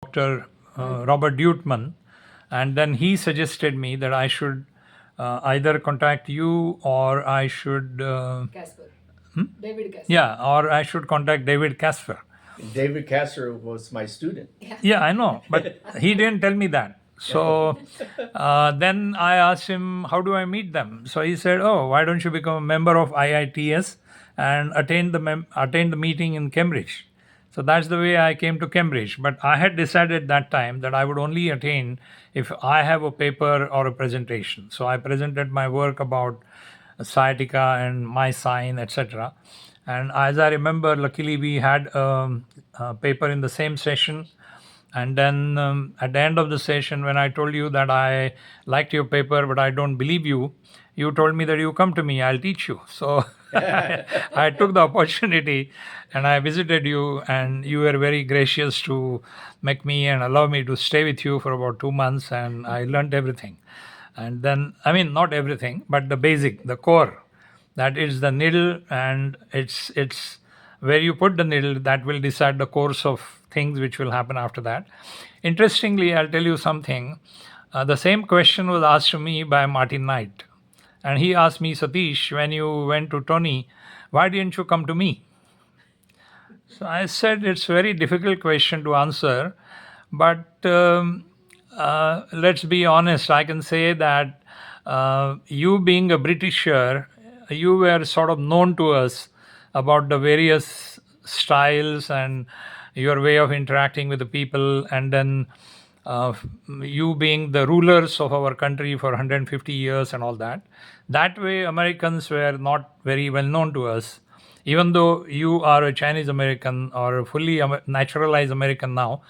Dr. Robert Deutman, and then he suggested me that I should either contact you or I should David Casper. yeah, or I should contact David Casper. David Casper was my student. Yeah, I know, but he didn't tell me that. So then I asked him, how do I meet them? So he said, oh, why don't you become a member of IITS and attend the meeting in Cambridge? So that's the way I came to Cambridge. But I had decided that time that I would only attend if I have a paper or a presentation. So I presented my work about sciatica and my sign, etc. And as I remember, luckily we had a paper in the same session. And then at the end of the session, when I told you that I liked your paper, but I don't believe you, you told me that you come to me, I'll teach you. So I took the opportunity and I visited you, and you were very gracious to make me and allow me to stay with you for about 2 months, and I learned everything. And then, I mean, not everything, but the basic, the core, that is the needle, and it's where you put the needle that will decide the course of things which will happen after that. Interestingly, I'll tell you something. The same question was asked to me by Martin Knight. And he asked me, Satish, when you went to Tony, why didn't you come to me? So I said, it's a very difficult question to answer, but let's be honest. I can say that you being a Britisher, you were sort of known to us about the various styles and your way of interacting with the people, and then you being the rulers of our country for 150 years and all that. That way, Americans were not very well known to us. Even though you are a Chinese American or a fully naturalized American now,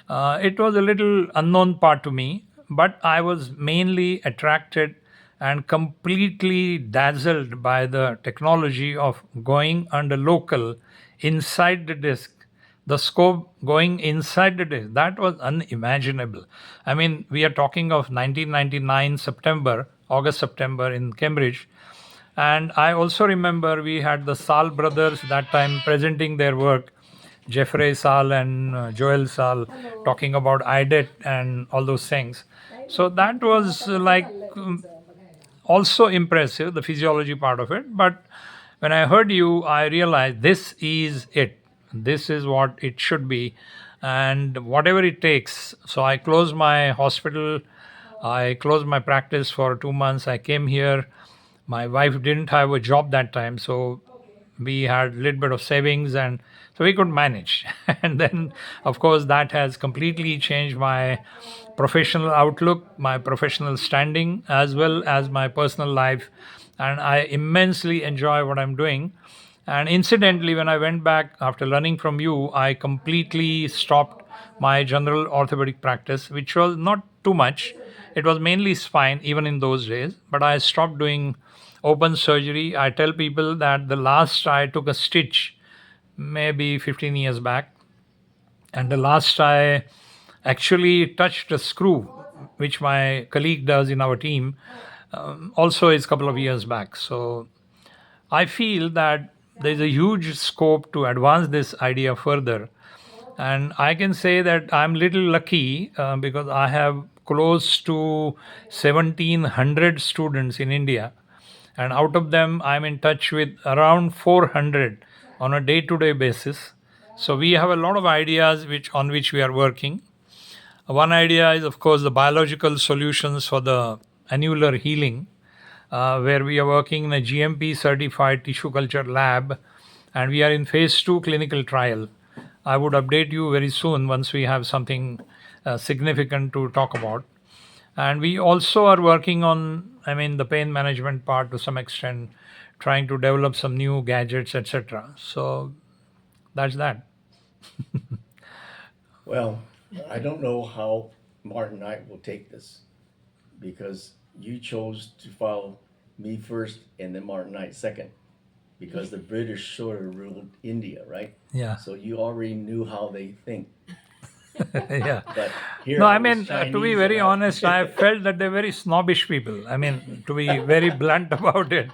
it was a little unknown part to me, but I was mainly attracted and completely dazzled by the technology of going under local inside the disc, the scope going inside the disc. That was unimaginable. I mean, we are talking of 1999 September, August, September in Cambridge. And I also remember we had the Saal brothers that time presenting their work, Jeffrey Saal and Joel Saal, talking about IDET and all those things. So that was also impressive, the physiology part of it. But when I heard you, I realized this is it. This is what it should be. And whatever it takes. So I closed my hospital. I closed my practice for 2 months. I came here. My wife didn't have a job that time. So we had a little bit of savings, and so we could manage. And then, of course, that has completely changed my professional outlook, my professional standing, as well as my personal life. And I immensely enjoy what I'm doing. And incidentally, when I went back after learning from you, I completely stopped my general orthopedic practice, which was not too much. It was mainly spine, even in those days. But I stopped doing open surgery. I tell people that the last I took a stitch maybe 15 years back, and the last I actually touched a screw, which my colleague does in our team, also is a couple of years back. So I feel that there's a huge scope to advance this idea further. And I can say that I'm little lucky because I have close to 1,700 students in India. And out of them, I'm in touch with around 400 on a day-to-day basis. So we have a lot of ideas on which we are working. One idea is, of course, the biological solutions for the annular healing, where we are working in a GMP-certified tissue culture lab, and we are in phase 2 clinical trial. I would update you very soon once we have something significant to talk about. And we also are working on, the pain management part to some extent, trying to develop some new gadgets, etc. So that's that. Well, I don't know how Martin Knight will take this, because you chose to follow me first and then Martin Knight second, because the British sort of ruled India, right? Yeah. So you already knew how they think. Yeah. But here No, I was to be Chinese very and honest, I felt that they're very snobbish people. To be very blunt about it.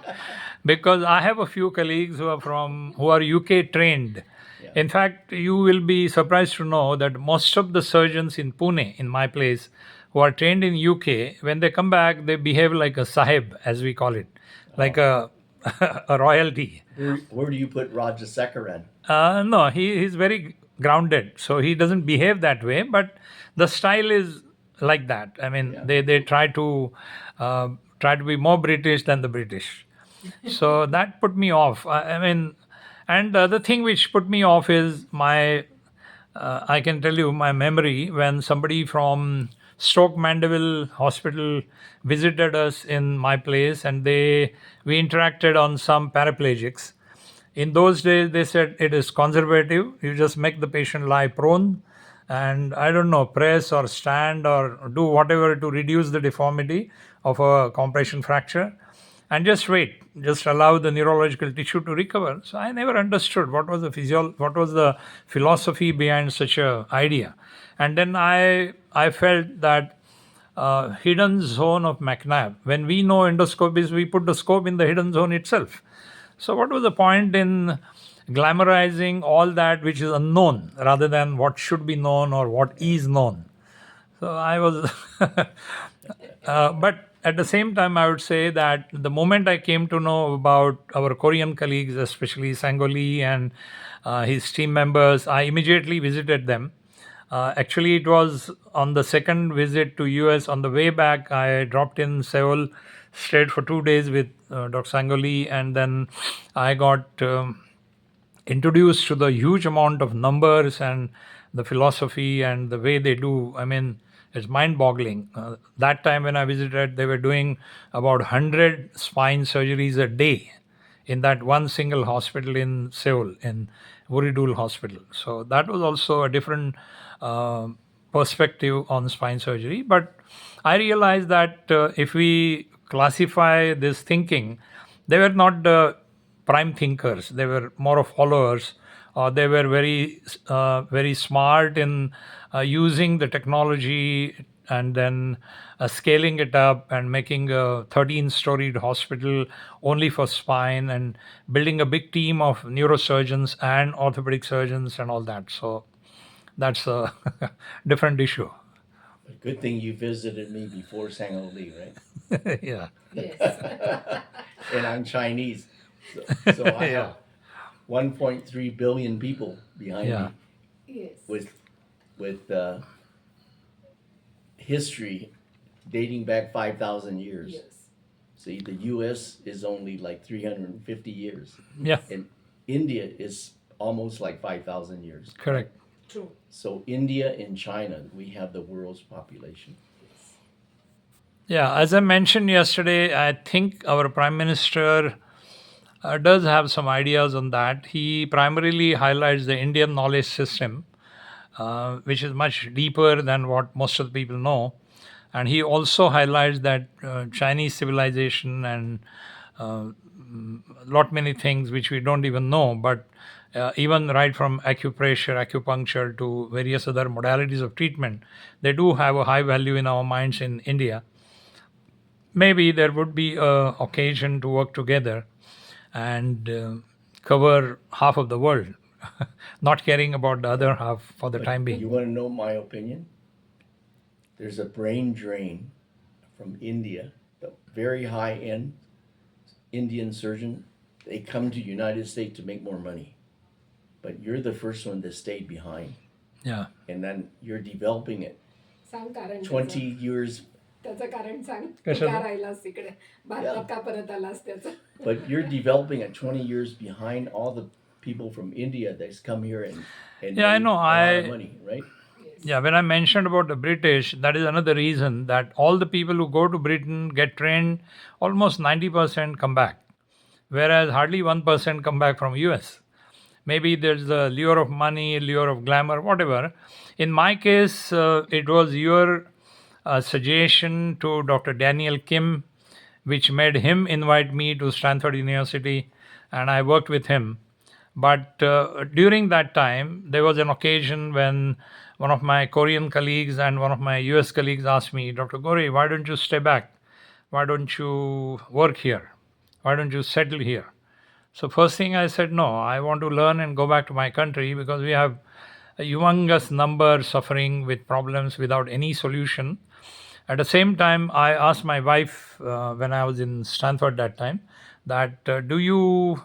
because I have a few colleagues who are UK trained. Yeah. In fact, you will be surprised to know that most of the surgeons in Pune, in my place, who are trained in UK, when they come back, they behave like a sahib, as we call it, like a a royalty. Where do you put Raja Sekaran? No, he's very grounded, so he doesn't behave that way. But the style is like that. I mean, Yeah. they try to be more British than the British. So that put me off. I mean, and the other thing which put me off is I can tell you my memory when somebody from Stoke Mandeville Hospital visited us in my place, and we interacted on some paraplegics. In those days, they said it is conservative. You just make the patient lie prone and, I don't know, press or stand or do whatever to reduce the deformity of a compression fracture and just wait, just allow the neurological tissue to recover. So I never understood what was the philosophy behind such a idea. And then I felt that hidden zone of McNabb. When we know endoscopies, we put the scope in the hidden zone itself. So, what was the point in glamorizing all that which is unknown rather than what should be known or what is known? So, I was, but at the same time, I would say that the moment I came to know about our Korean colleagues, especially Sangoli and his team members, I immediately visited them. Actually, it was on the second visit to US. On the way back, I dropped in Seoul, stayed for 2 days with Dr. Sangoli, and then I got introduced to the huge amount of numbers and the philosophy and the way they do. I mean, it's mind-boggling. That time when I visited, they were doing about 100 spine surgeries a day in that one single hospital in Seoul, in Wuridul Hospital. So that was also a different uh, perspective on spine surgery. But I realized that if we classify this thinking, they were not the prime thinkers. They were more of followers. They were very smart in using the technology and then scaling it up and making a 13-storied hospital only for spine and building a big team of neurosurgeons and orthopedic surgeons and all that. So that's a different issue. But good thing you visited me before Sang Li, right? Yeah. Yes. And I'm Chinese. So I Yeah. have 1.3 billion people behind Yeah. me Yes. with history dating back 5,000 years. Yes. See, the US is only like 350 years, Yeah. and India is almost like 5,000 years. Correct. True. So India and China, we have the world's population. Yeah. As I mentioned yesterday, I think our Prime Minister does have some ideas on that. He primarily highlights the Indian knowledge system, which is much deeper than what most of the people know. And he also highlights that Chinese civilization and lot many things which we don't even know, but even right from acupressure, acupuncture to various other modalities of treatment, they do have a high value in our minds in India. Maybe there would be a occasion to work together and cover half of the world, not caring about the other half for the But time you being. want to know my opinion? There's a brain drain from India, the very high end Indian surgeon. They come to United States to make more money, but you're the first one that stayed behind, Yeah. and then you're developing it. सांग कारण 20 years, त्याचं कारण सांग तू कशाचं? का राहिलास इकडे भारतात का परत आलास त्याचं but you're developing it 20 years behind all the people from India that's come here and Yeah, I made know. a lot of money, right? Yeah, when I mentioned about the British, that is another reason that all the people who go to Britain get trained, almost 90% come back, whereas hardly 1% come back from US. Maybe there's the lure of money, lure of glamour, whatever. In my case, it was your suggestion to Dr. Daniel Kim, which made him invite me to Stanford University, and I worked with him. But during that time, there was an occasion when one of my Korean colleagues and one of my US colleagues asked me, Dr. Gori, why don't you stay back? Why don't you work here? Why don't you settle here? So first thing I said, no, I want to learn and go back to my country because we have a humongous number suffering with problems without any solution. At the same time, I asked my wife when I was in Stanford that time that do you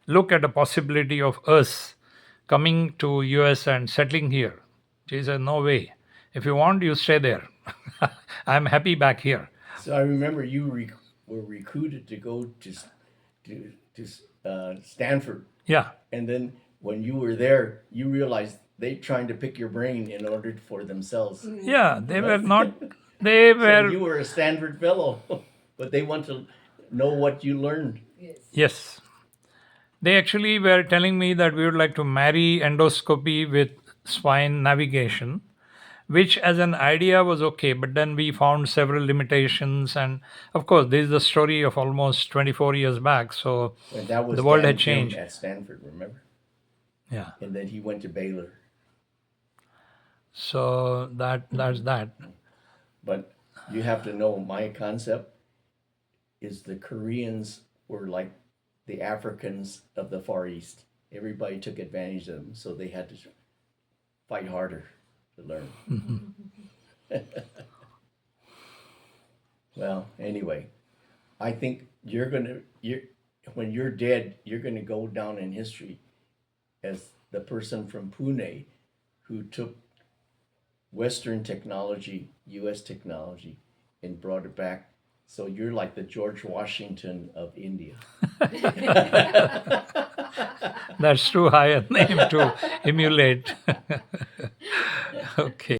look at the possibility of us coming to US and settling here? She said, no way. If you want, you stay there. I'm happy back here. So I remember you were recruited to go to Stanford, Yeah. and then when you were there, you realized they trying to pick your brain in order for themselves. Yeah, they were not, they So were, you were a Stanford fellow, but they want to know what you learned. Yes. yes. They actually were telling me that we would like to marry endoscopy with spine navigation, which as an idea was okay, but then we found several limitations. And of course, this is the story of almost 24 years back. So And that was the world Dan had Kim changed. at Stanford, remember? Yeah. And then he went to Baylor. So that's that. But you have to know my concept is the Koreans were like the Africans of the Far East. Everybody took advantage of them, so they had to fight harder to learn. Well, anyway, I think when you're dead, you're gonna go down in history as the person from Pune who took Western technology, U.S. technology, and brought it back. So you're like the George Washington of India. That's too high a name to emulate. Okay.